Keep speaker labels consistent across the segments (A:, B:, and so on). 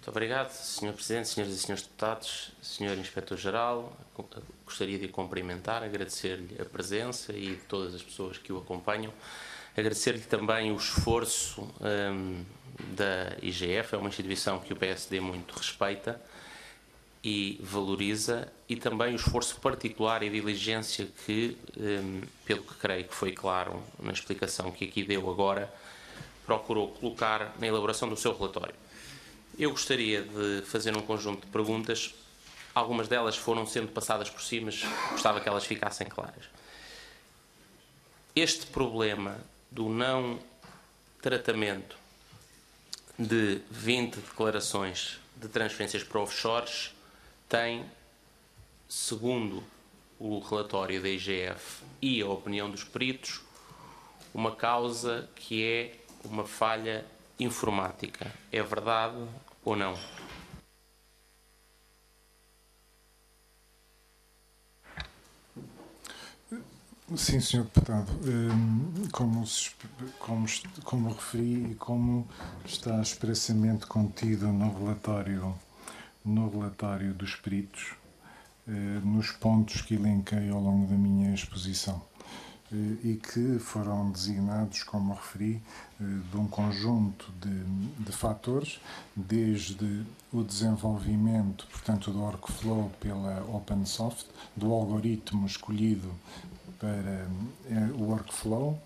A: Muito obrigado, Sr. Presidente, Senhoras e Senhores Deputados, Sr. Inspetor-Geral. Gostaria de o cumprimentar, agradecer-lhe a presença e todas as pessoas que o acompanham. Agradecer-lhe também o esforço da IGF, é uma instituição que o PSD muito respeita e valoriza, e também o esforço particular e diligência que, pelo que creio que foi claro na explicação que aqui deu agora, procurou colocar na elaboração do seu relatório. Eu gostaria de fazer um conjunto de perguntas, algumas delas foram sendo passadas por si, mas gostava que elas ficassem claras. Este problema do não tratamento de 20 declarações de transferências para offshores tem, segundo o relatório da IGF e a opinião dos peritos, uma causa que é uma falha informática. É verdade ou não?
B: Sim, Sr. Deputado. Como referi e como está expressamente contido no relatório dos peritos, nos pontos que elenquei ao longo da minha exposição, e que foram designados, como referi, de um conjunto de fatores, desde o desenvolvimento, portanto, do workflow pela OpenSoft, do algoritmo escolhido para o workflow,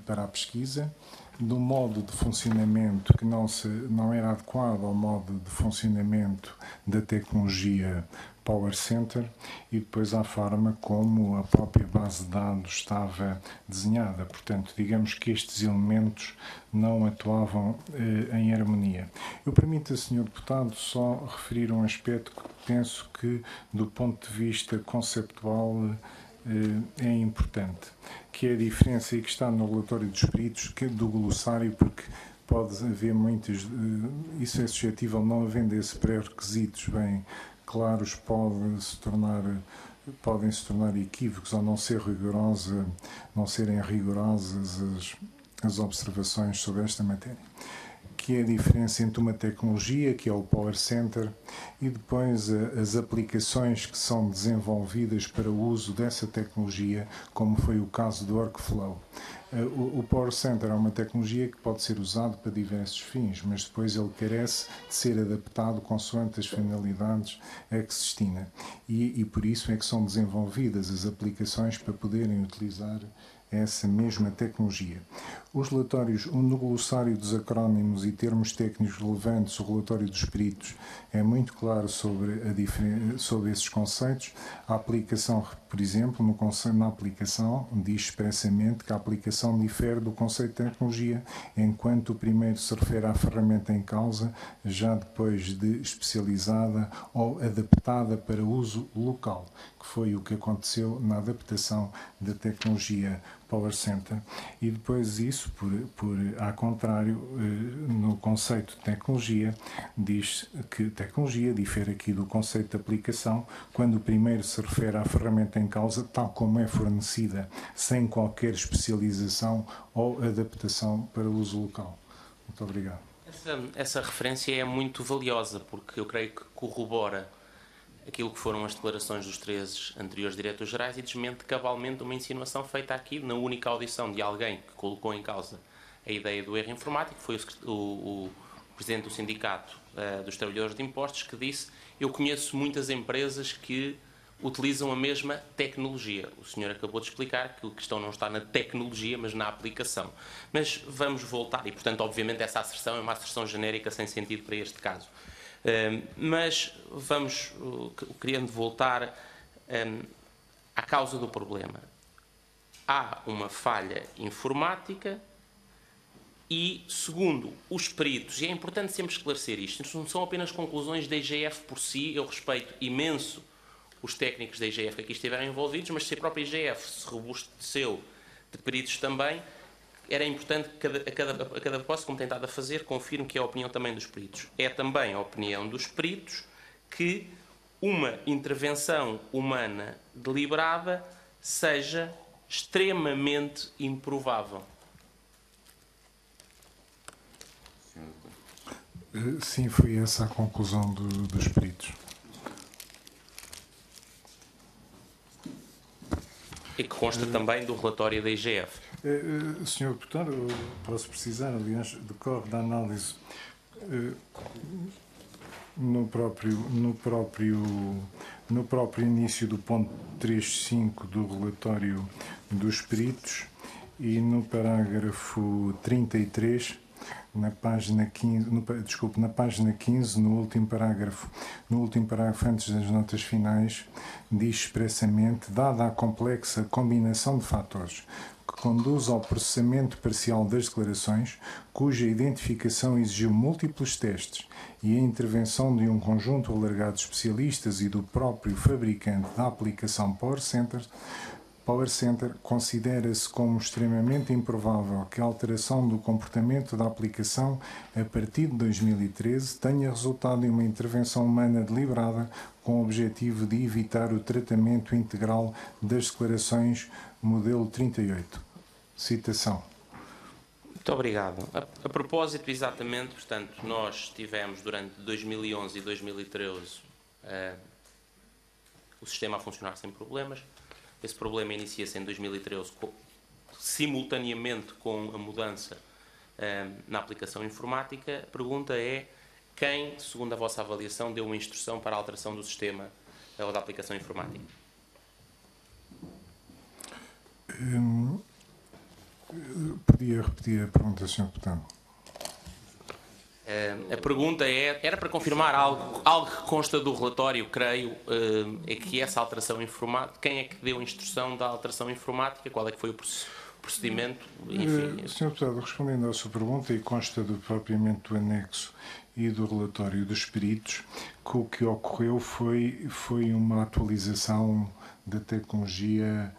B: para a pesquisa, do modo de funcionamento que não era adequado ao modo de funcionamento da tecnologia Power Center, e depois à forma como a própria base de dados estava desenhada. Portanto, digamos que estes elementos não atuavam em harmonia. Eu permito, Sr. Deputado, só referir um aspecto que penso que, do ponto de vista conceptual, é importante, que é a diferença, e que está no relatório dos peritos, que é do glossário, porque pode haver muitas, isso é suscetível, não havendo esses pré-requisitos bem claros, podem se tornar equívocos, ou não serem rigorosas as observações sobre esta matéria, que é a diferença entre uma tecnologia, que é o Power Center, e depois as aplicações que são desenvolvidas para o uso dessa tecnologia, como foi o caso do workflow. O Power Center é uma tecnologia que pode ser usado para diversos fins, mas depois ele carece de ser adaptado consoante as finalidades a que se destina. E por isso é que são desenvolvidas as aplicações para poderem utilizar essa mesma tecnologia. Os relatórios, no glossário dos acrónimos e termos técnicos relevantes, o relatório dos peritos é muito claro sobre esses conceitos. A aplicação, por exemplo, na aplicação, diz expressamente que a aplicação difere do conceito de tecnologia, enquanto o primeiro se refere à ferramenta em causa, já depois de especializada ou adaptada para uso local, que foi o que aconteceu na adaptação da tecnologia Power Center. E depois isso, ao contrário, no conceito de tecnologia, diz que tecnologia difere aqui do conceito de aplicação, quando o primeiro se refere à ferramenta em causa, tal como é fornecida, sem qualquer especialização ou adaptação para uso local. Muito obrigado.
A: Essa referência é muito valiosa, porque eu creio que corrobora aquilo que foram as declarações dos 3 anteriores diretores-gerais e desmente cabalmente uma insinuação feita aqui na única audição de alguém que colocou em causa a ideia do erro informático, foi o presidente do Sindicato dos Trabalhadores de Impostos, que disse: eu conheço muitas empresas que utilizam a mesma tecnologia. O senhor acabou de explicar que a questão não está na tecnologia, mas na aplicação. Mas vamos voltar, e portanto, obviamente, essa asserção é uma asserção genérica sem sentido para este caso. Mas vamos, querendo voltar à causa do problema. Há uma falha informática e, segundo os peritos, e é importante sempre esclarecer isto, não são apenas conclusões da IGF por si, eu respeito imenso os técnicos da IGF que aqui estiveram envolvidos, mas se a própria IGF se robusteceu de peritos também, era importante que a cada propósito, como tem estado a fazer, confirme que é a opinião também dos peritos. É também a opinião dos peritos que uma intervenção humana deliberada seja extremamente improvável.
B: Sim, foi essa a conclusão dos peritos.
A: E que consta também do relatório da IGF.
B: Senhor Deputado, eu posso precisar, aliás, decorre da análise no próprio início do ponto 3.5 do relatório dos peritos e no parágrafo 33, na página 15, na página 15, no último parágrafo antes das notas finais, diz expressamente: dada a complexa combinação de fatores que conduz ao processamento parcial das declarações, cuja identificação exigiu múltiplos testes e a intervenção de um conjunto alargado de especialistas e do próprio fabricante da aplicação Power Center, considera-se como extremamente improvável que a alteração do comportamento da aplicação a partir de 2013 tenha resultado em uma intervenção humana deliberada com o objetivo de evitar o tratamento integral das declarações modelo 38. Citação.
A: Muito obrigado. A propósito, exatamente, portanto, nós tivemos durante 2011 e 2013 o sistema a funcionar sem problemas. Esse problema inicia-se em 2013 simultaneamente com a mudança na aplicação informática. A pergunta é: quem, segundo a vossa avaliação, deu uma instrução para a alteração do sistema ou da aplicação informática?
B: Podia repetir a pergunta, Sr. Deputado?
A: A pergunta era para confirmar algo que consta do relatório, creio, é que essa alteração informática, quem é que deu a instrução da alteração informática, qual é que foi o procedimento, enfim.
B: Sr. Deputado, respondendo à sua pergunta, e consta propriamente do anexo e do relatório dos peritos, que o que ocorreu foi uma atualização da tecnologia.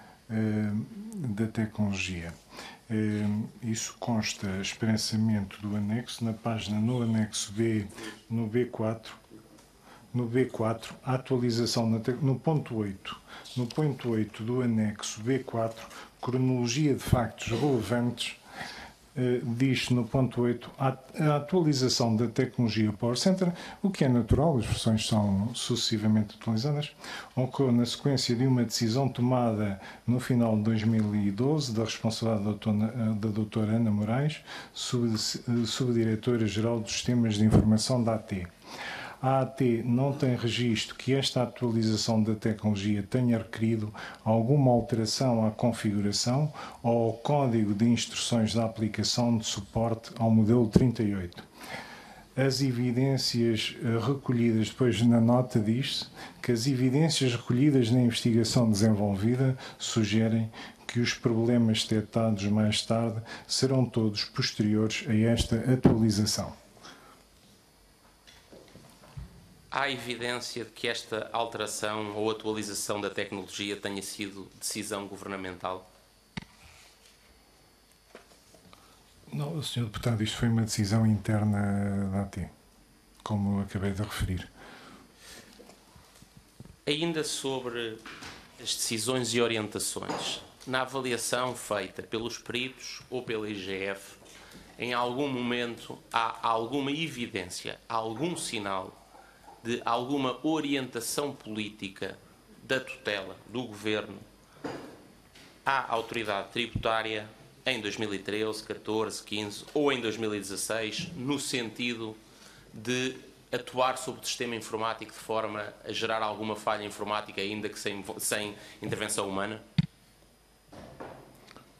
B: Isso consta expressamente do anexo, no anexo B, no B4, a atualização no ponto 8 do anexo B4, cronologia de factos relevantes, diz no ponto 8 a atualização da tecnologia Power Center, o que é natural, as versões são sucessivamente atualizadas, ocorreu na sequência de uma decisão tomada no final de 2012 da responsabilidade da doutora Ana Moraes, subdiretora-geral dos Sistemas de Informação da AT. A AT não tem registro que esta atualização da tecnologia tenha requerido alguma alteração à configuração ou ao código de instruções da aplicação de suporte ao modelo 38. As evidências recolhidas, depois na nota diz-se que as evidências recolhidas na investigação desenvolvida sugerem que os problemas detectados mais tarde serão todos posteriores a esta atualização.
A: Há evidência de que esta alteração ou atualização da tecnologia tenha sido decisão governamental?
B: Não, Sr. Deputado, isto foi uma decisão interna da AT, como acabei de referir.
A: Ainda sobre as decisões e orientações, na avaliação feita pelos peritos ou pela IGF, em algum momento há alguma evidência, algum sinal de alguma orientação política da tutela do Governo à autoridade tributária em 2013, 14, 15 ou em 2016, no sentido de atuar sobre o sistema informático de forma a gerar alguma falha informática, ainda que sem intervenção humana?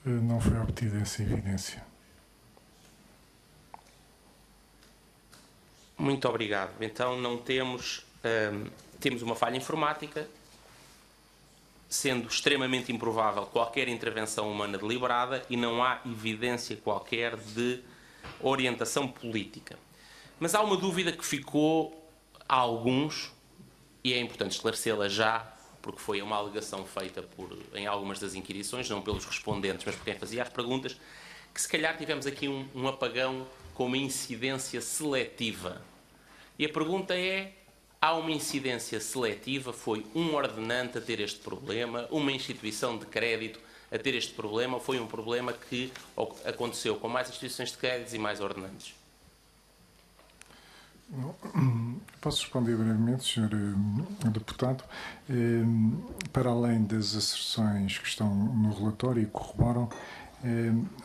B: Não foi obtida essa evidência.
A: Muito obrigado. Então não temos uma falha informática, sendo extremamente improvável qualquer intervenção humana deliberada e não há evidência qualquer de orientação política. Mas há uma dúvida que ficou a alguns, e é importante esclarecê-la já, porque foi uma alegação feita em algumas das inquirições, não pelos respondentes, mas por quem fazia as perguntas, que se calhar tivemos aqui um apagão com uma incidência seletiva. E a pergunta é: há uma incidência seletiva? Foi um ordenante a ter este problema? Uma instituição de crédito a ter este problema? Ou foi um problema que aconteceu com mais instituições de créditos e mais ordenantes?
B: Posso responder brevemente, Sr. Deputado. Para além das asserções que estão no relatório e corroboram,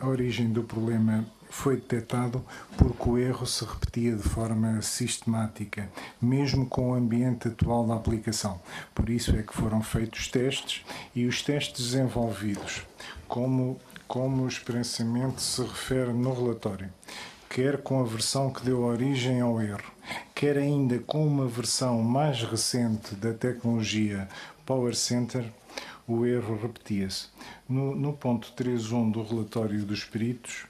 B: a origem do problema foi detectado porque o erro se repetia de forma sistemática, mesmo com o ambiente atual da aplicação. Por isso é que foram feitos testes e os testes desenvolvidos, como expressamente se refere no relatório, quer com a versão que deu origem ao erro, quer ainda com uma versão mais recente da tecnologia Power Center, o erro repetia-se. No ponto 3.1 do relatório dos peritos,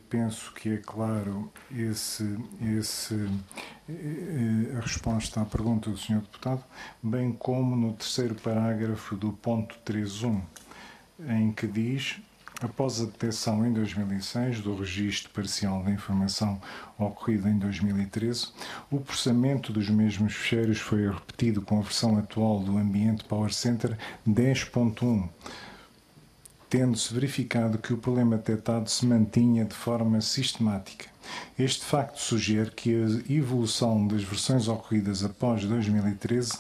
B: penso que é claro a resposta à pergunta do Sr. Deputado, bem como no terceiro parágrafo do ponto 3.1, em que diz: após a detecção em 2006 do registro parcial da informação ocorrido em 2013, o processamento dos mesmos ficheiros foi repetido com a versão atual do ambiente Power Center 10.1, tendo-se verificado que o problema detectado se mantinha de forma sistemática. Este facto sugere que a evolução das versões ocorridas após 2013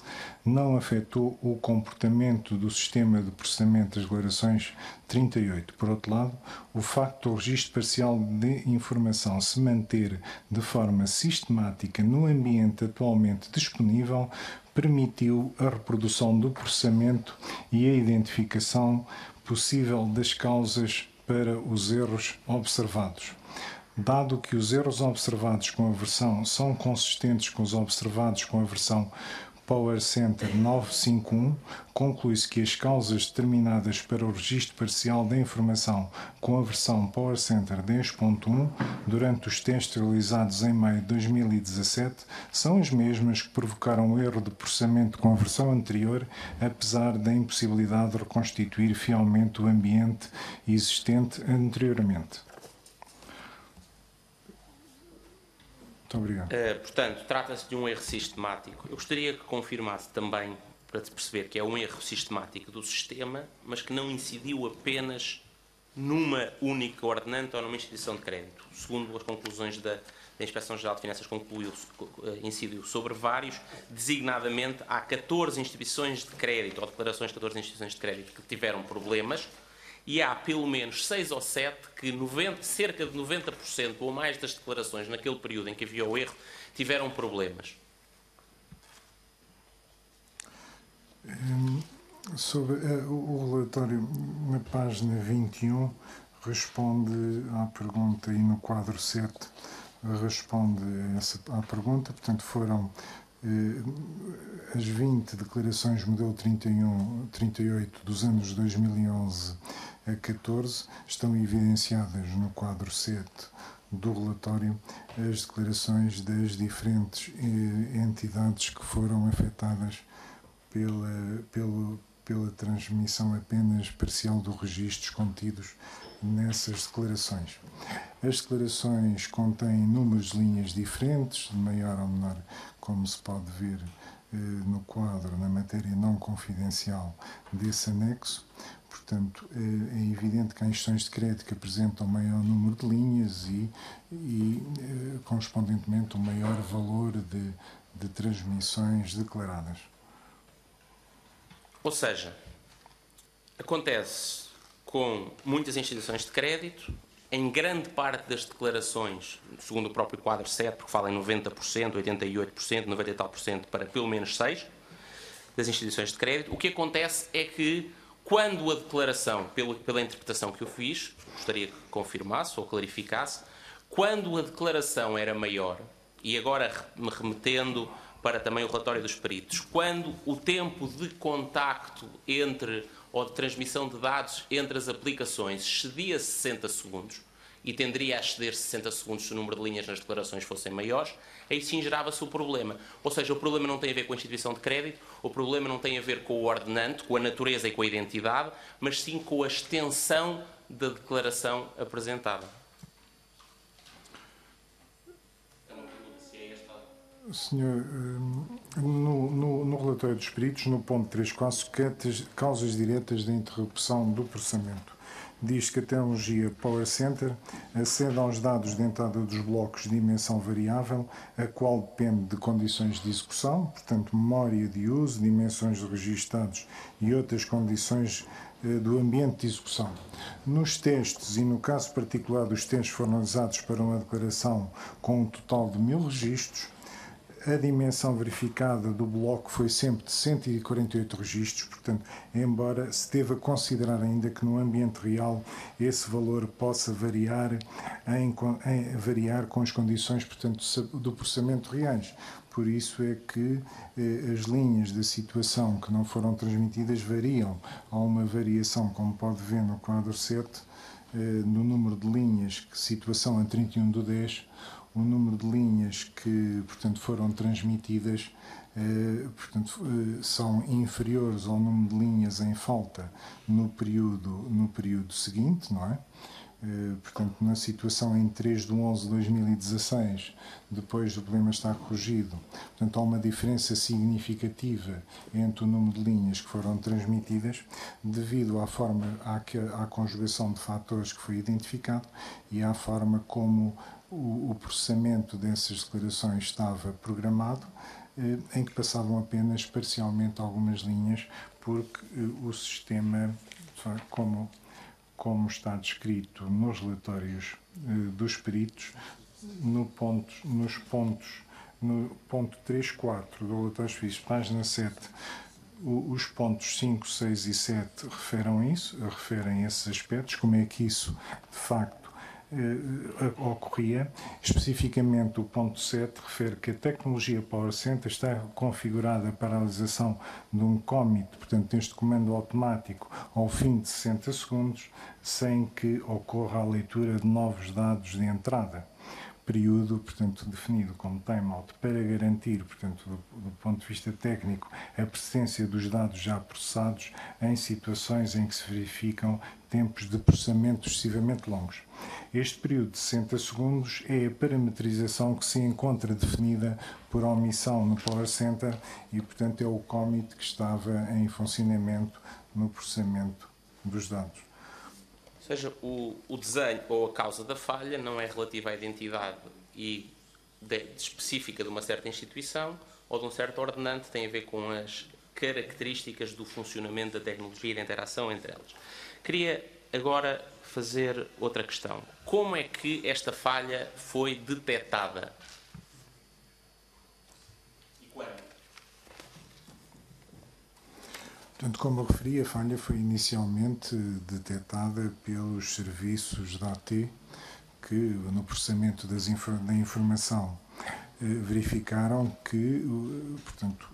B: não afetou o comportamento do sistema de processamento das declarações 38. Por outro lado, o facto do registro parcial de informação se manter de forma sistemática no ambiente atualmente disponível permitiu a reprodução do processamento e a identificação possível das causas para os erros observados. Dado que os erros observados com a versão são consistentes com os observados com a versão Power Center 9.5.1, conclui-se que as causas determinadas para o registro parcial da informação com a versão Power Center 10.1 durante os testes realizados em maio de 2017 são as mesmas que provocaram o erro de processamento com a versão anterior, apesar da impossibilidade de reconstituir fielmente o ambiente existente anteriormente. Muito obrigado.
A: Portanto, trata-se de um erro sistemático. Eu gostaria que confirmasse também, para se perceber que é um erro sistemático do sistema, mas que não incidiu apenas numa única ordenante ou numa instituição de crédito. Segundo as conclusões da Inspeção-Geral de Finanças, incidiu sobre vários, designadamente há 14 instituições de crédito, ou declarações de 14 instituições de crédito que tiveram problemas, e há pelo menos 6 ou 7 que cerca de 90% ou mais das declarações naquele período em que havia o erro tiveram problemas.
B: Sobre o relatório, na página 21, responde à pergunta, e no quadro 7 responde à pergunta, portanto foram as 20 declarações modelo 38 dos anos 2011 a 14 estão evidenciadas no quadro 7 do relatório as declarações das diferentes entidades que foram afetadas pela transmissão apenas parcial dos registros contidos nessas declarações. As declarações contêm números de linhas diferentes, de maior ou menor, como se pode ver no quadro, na matéria não confidencial desse anexo. Portanto, é evidente que há instituições de crédito que apresentam maior número de linhas e correspondentemente, um maior valor de transmissões declaradas.
A: Ou seja, acontece com muitas instituições de crédito, em grande parte das declarações, segundo o próprio quadro 7, porque fala em 90%, 88%, 90 e tal por cento para pelo menos 6 das instituições de crédito, o que acontece é que quando a declaração, pela interpretação que eu fiz, gostaria que confirmasse ou clarificasse, quando a declaração era maior, e agora me remetendo para também o relatório dos peritos, quando o tempo de contacto ou de transmissão de dados entre as aplicações excedia 60 segundos, e tenderia a exceder 60 segundos se o número de linhas nas declarações fossem maiores, aí sim gerava-se o problema. Ou seja, o problema não tem a ver com a instituição de crédito, o problema não tem a ver com o ordenante, com a natureza e com a identidade, mas sim com a extensão da declaração apresentada.
B: Senhor, no relatório dos peritos, no ponto 3.4, causas diretas da interrupção do processamento. diz que a tecnologia Power Center acede aos dados de entrada dos blocos de dimensão variável, a qual depende de condições de execução, portanto, memória de uso, dimensões de registados e outras condições do ambiente de execução. Nos testes, e no caso particular dos testes foram usados para uma declaração com um total de 1000 registros, a dimensão verificada do bloco foi sempre de 148 registros, portanto, embora se deva considerar ainda que no ambiente real esse valor possa variar, variar com as condições, portanto, do processamento reais. Por isso é que as linhas da situação que não foram transmitidas variam. Há uma variação, como pode ver no quadro 7, no número de linhas, que situação a 31/10, o número de linhas que, portanto, foram transmitidas, portanto, são inferiores ao número de linhas em falta no período seguinte, não é? Portanto, na situação em 3/11/2016, depois do problema estar corrigido, portanto, há uma diferença significativa entre o número de linhas que foram transmitidas devido à forma, à conjugação de fatores que foi identificado e à forma como o processamento dessas declarações estava programado, em que passavam apenas parcialmente algumas linhas, porque o sistema, como está descrito nos relatórios dos peritos, no ponto 3.4 do relatório de serviços, página 7, os pontos 5, 6 e 7 referem esses aspectos, como é que isso, de facto, ocorria. Especificamente, o ponto 7 refere que a tecnologia Power Center está configurada para a realização de um commit, portanto, neste comando automático, ao fim de 60 segundos, sem que ocorra a leitura de novos dados de entrada. Período, portanto, definido como timeout para garantir, portanto, do ponto de vista técnico, a presença dos dados já processados em situações em que se verificam tempos de processamento excessivamente longos. Este período de 60 segundos é a parametrização que se encontra definida por omissão no Power Center e, portanto, é o commit que estava em funcionamento no processamento dos dados.
A: Ou seja, o desenho ou a causa da falha não é relativa à identidade específica de uma certa instituição ou de um certo ordenante, tem a ver com as características do funcionamento da tecnologia e da interação entre elas. Queria agora fazer outra questão. Como é que esta falha foi detectada? E quando?
B: Portanto, como eu referi, a falha foi inicialmente detectada pelos serviços da AT, que no processamento da informação verificaram que, portanto,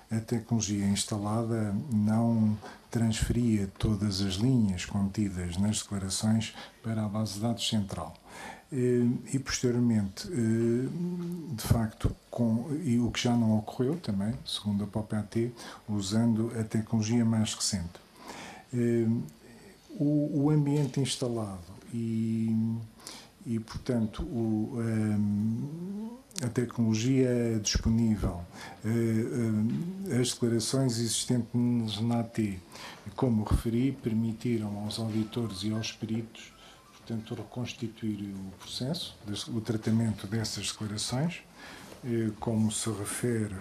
B: a tecnologia instalada não transferia todas as linhas contidas nas declarações para a base de dados central. E posteriormente, de facto, e o que já não ocorreu também, segundo a própria AT, usando a tecnologia mais recente. O ambiente instalado e portanto, a tecnologia disponível, as declarações existentes na AT, como referi, permitiram aos auditores e aos peritos, portanto, reconstituir o processo, o tratamento dessas declarações, como se refere,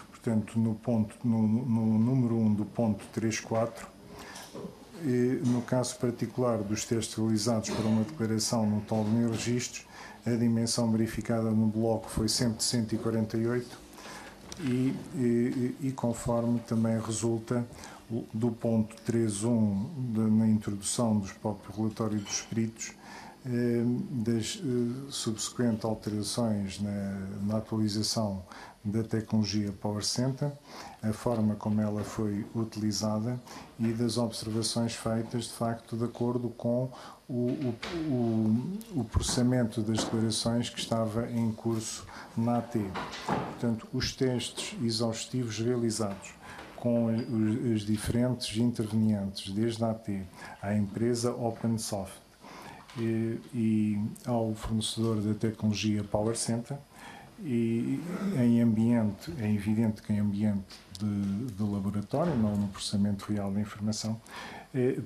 B: portanto, no número 1 do ponto 3.4, no caso particular dos testes realizados para uma declaração no total de 1000 registros, a dimensão verificada no bloco foi sempre de 148 e conforme também resulta do ponto 3.1 na introdução dos próprios relatórios dos peritos, das subsequentes alterações na atualização da tecnologia Power Center, a forma como ela foi utilizada e das observações feitas, de facto, de acordo com o processamento das declarações que estava em curso na AT. Portanto, os testes exaustivos realizados com os diferentes intervenientes, desde a AT à empresa OpenSoft e ao fornecedor da tecnologia Power Center, e em ambiente, é evidente que em ambiente de laboratório, não no processamento real da informação,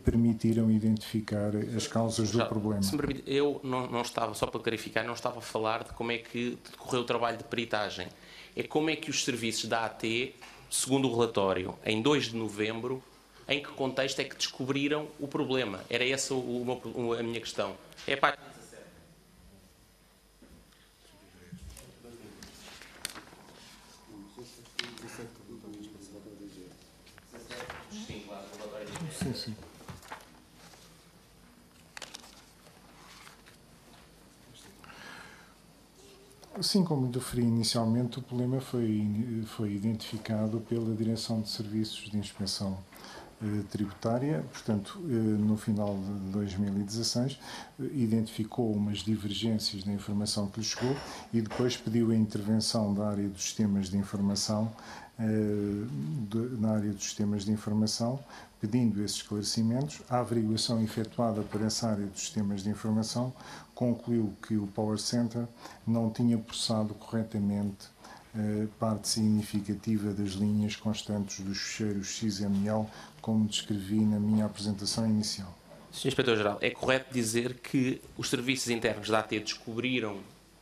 B: permitiram identificar as causas do problema.
A: Se me permite, eu não estava, só para clarificar, não estava a falar de como é que decorreu o trabalho de peritagem. É como é que os serviços da AT, segundo o relatório, em 2 de novembro, em que contexto é que descobriram o problema? Era essa a minha questão. É a página 17. Sim, claro, o relatório diz.
B: Sim, sim. Assim como referi inicialmente, o problema foi identificado pela Direção de Serviços de Inspeção Tributária, portanto, no final de 2016, identificou umas divergências na informação que lhe chegou e depois pediu a intervenção da área dos sistemas de informação, pedindo esses esclarecimentos. A averiguação efetuada por essa área dos sistemas de informação concluiu que o Power Center não tinha processado corretamente parte significativa das linhas constantes dos ficheiros XML, como descrevi na minha apresentação inicial.
A: Sr. Inspetor-Geral, é correto dizer que os serviços internos da AT descobriram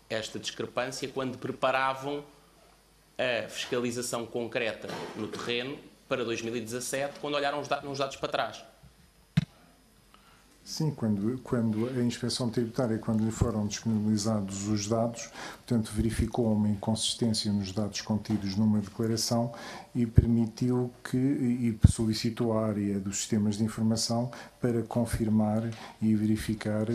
A: esta discrepância quando preparavam a fiscalização concreta no terreno para 2017, quando olharam nos dados para trás?
B: Sim, quando a Inspeção Tributária, quando lhe foram disponibilizados os dados, portanto, verificou uma inconsistência nos dados contidos numa declaração e permitiu e solicitou à área dos sistemas de informação para confirmar e verificar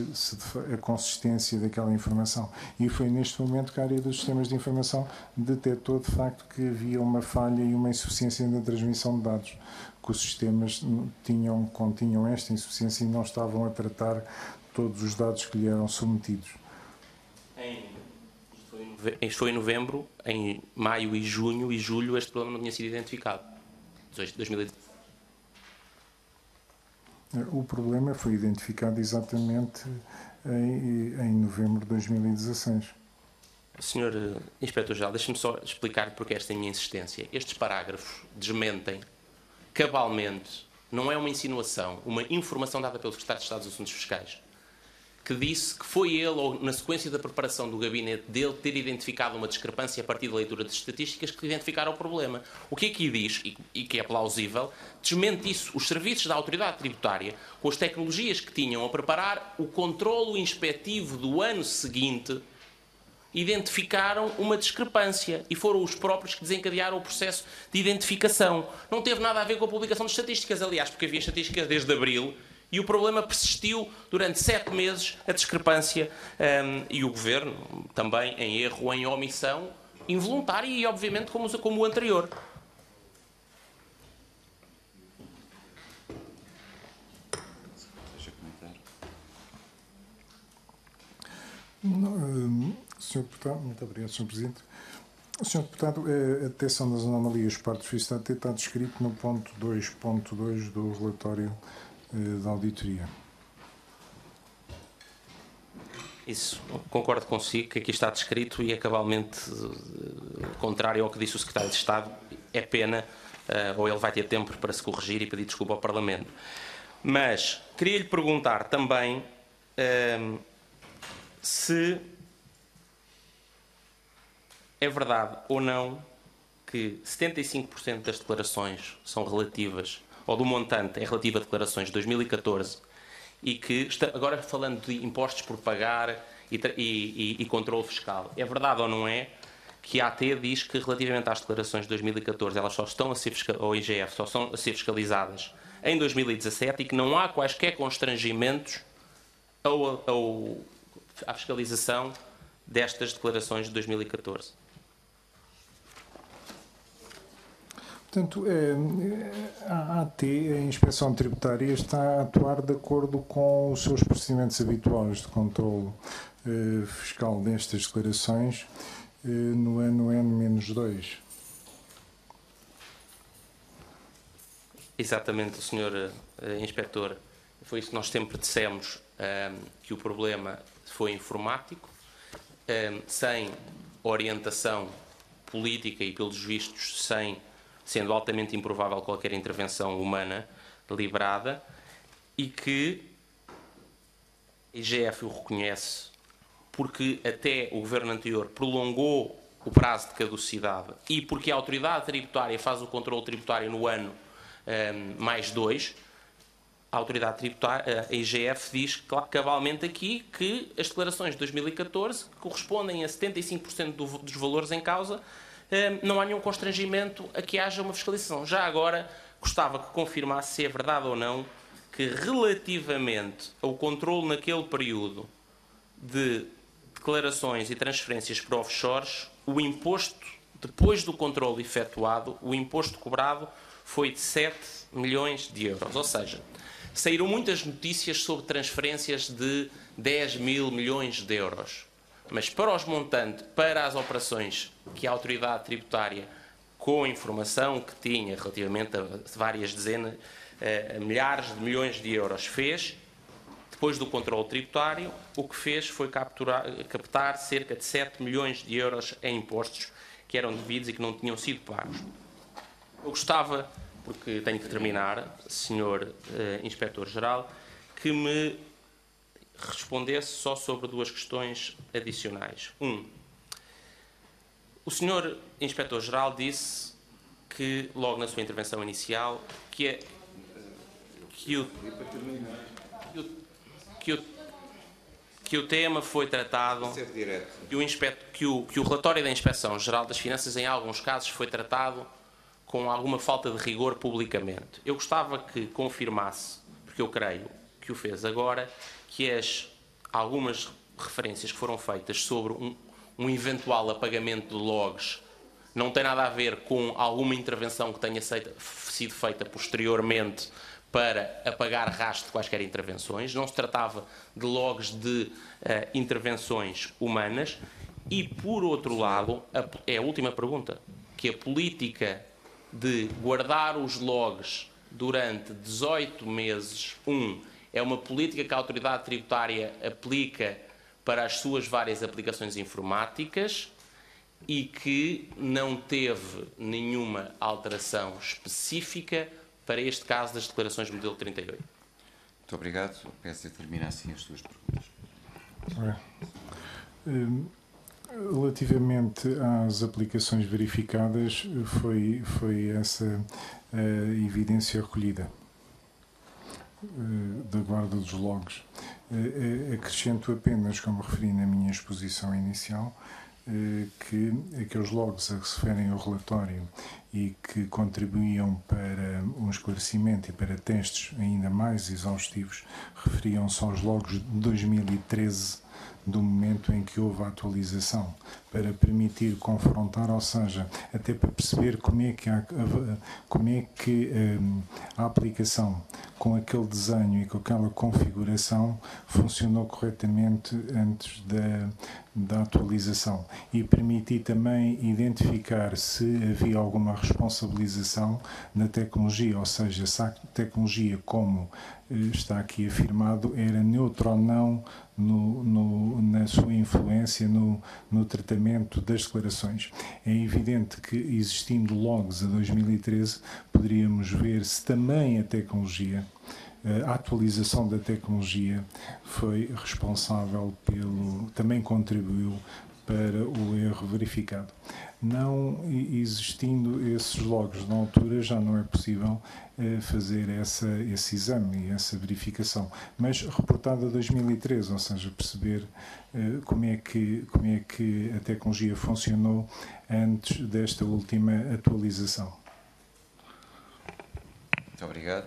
B: a consistência daquela informação. E foi neste momento que a área dos sistemas de informação detectou, de facto, que havia uma falha e uma insuficiência na transmissão de dados, que os sistemas continham esta insuficiência e não estavam a tratar todos os dados que lhe eram submetidos.
A: Isto foi em novembro, em maio e junho e julho este problema não tinha sido identificado. 2017.
B: O problema foi identificado exatamente em novembro de 2016.
A: Sr. Inspetor-Geral, deixe-me só explicar porque esta é a minha insistência. Estes parágrafos desmentem cabalmente, não é uma insinuação, uma informação dada pelo Secretário de Estado dos Assuntos Fiscais, que disse que foi ele, ou na sequência da preparação do gabinete dele, ter identificado uma discrepância a partir da leitura de estatísticas que identificaram o problema. O que aqui diz, e que é plausível, desmente isso. Os serviços da autoridade tributária, com as tecnologias que tinham a preparar o controlo inspectivo do ano seguinte, identificaram uma discrepância e foram os próprios que desencadearam o processo de identificação. Não teve nada a ver com a publicação de estatísticas, aliás, porque havia estatísticas desde abril e o problema persistiu durante 7 meses, a discrepância, e o Governo também em erro ou em omissão involuntária e, obviamente, como o anterior.
B: Sr. Deputado, muito obrigado, Sr. Presidente. Sr. Deputado, a detecção das anomalias por parte do Serviço da AT está descrito no ponto 2.2 do relatório da auditoria.
A: Isso, concordo consigo que aqui está descrito e é cabalmente contrário ao que disse o Secretário de Estado. É pena, ou ele vai ter tempo para se corrigir e pedir desculpa ao Parlamento. Mas queria lhe perguntar também se é verdade ou não que 75% das declarações são relativas, ou do montante é relativo a declarações de 2014, e que, agora falando de impostos por pagar e controle fiscal, é verdade ou não é que a AT diz que relativamente às declarações de 2014 elas só estão a ser ou IGF só estão a ser fiscalizadas em 2017 e que não há quaisquer constrangimentos à fiscalização destas declarações de 2014?
B: Portanto, a AT, a Inspeção Tributária, está a atuar de acordo com os seus procedimentos habituais de controle fiscal destas declarações no ano N-2.
A: Exatamente, Sr. Inspetor. Foi isso que nós sempre dissemos, que o problema foi informático, sem orientação política e, pelos vistos, sendo altamente improvável qualquer intervenção humana deliberada, e que a IGF o reconhece porque até o governo anterior prolongou o prazo de caducidade e porque a autoridade tributária faz o controle tributário no ano mais 2, a autoridade tributária, a IGF, diz cabalmente aqui que as declarações de 2014 correspondem a 75% dos valores em causa, não há nenhum constrangimento a que haja uma fiscalização. Já agora, gostava que confirmasse se é verdade ou não que, relativamente ao controle naquele período de declarações e transferências para offshores, o imposto, depois do controle efetuado, o imposto cobrado foi de 7 milhões de euros. Ou seja, saíram muitas notícias sobre transferências de 10 mil milhões de euros. Mas para os montantes, para as operações que a autoridade tributária, com a informação que tinha relativamente a várias dezenas, a milhares de milhões de euros, fez, depois do controle tributário, o que fez foi captar cerca de 7 milhões de euros em impostos que eram devidos e que não tinham sido pagos. Eu gostava, porque tenho que terminar, Sr. Inspetor-Geral, que me respondesse só sobre duas questões adicionais. O Sr. Inspetor-Geral disse que, logo na sua intervenção inicial, que o tema foi tratado, que o relatório da Inspeção-Geral das Finanças, em alguns casos, foi tratado com alguma falta de rigor publicamente. Eu gostava que confirmasse, porque eu creio que o fez agora, que algumas referências que foram feitas sobre um eventual apagamento de logs não tem nada a ver com alguma intervenção que tenha sido feita posteriormente para apagar rastro de quaisquer intervenções. Não se tratava de logs de intervenções humanas. E, por outro lado, é a última pergunta, que a política de guardar os logs durante 18 meses, é uma política que a autoridade tributária aplica para as suas várias aplicações informáticas e que não teve nenhuma alteração específica para este caso das declarações modelo 38.
C: Muito obrigado. Peço que termine assim as suas perguntas.
B: Relativamente às aplicações verificadas, foi essa a evidência recolhida da guarda dos logs. Acrescento apenas, como referi na minha exposição inicial, que aqueles logs a que se referem ao relatório e que contribuíam para um esclarecimento e para testes ainda mais exaustivos referiam-se aos logs de 2013, do momento em que houve a atualização, para permitir confrontar, ou seja, até para perceber como é que a aplicação com aquele desenho e com aquela configuração funcionou corretamente antes da atualização, e permitir também identificar se havia alguma responsabilização na tecnologia, ou seja, se a tecnologia, como está aqui afirmado, era neutra ou não na sua influência no tratamento das declarações. É evidente que, existindo logs a 2013, poderíamos ver se também a tecnologia, a atualização da tecnologia, foi responsável também contribuiu para o erro verificado. Não existindo esses logs na altura, já não é possível fazer esse exame e essa verificação. Mas reportado a 2013, ou seja, perceber como é que a tecnologia funcionou antes desta última atualização.
C: Muito obrigado.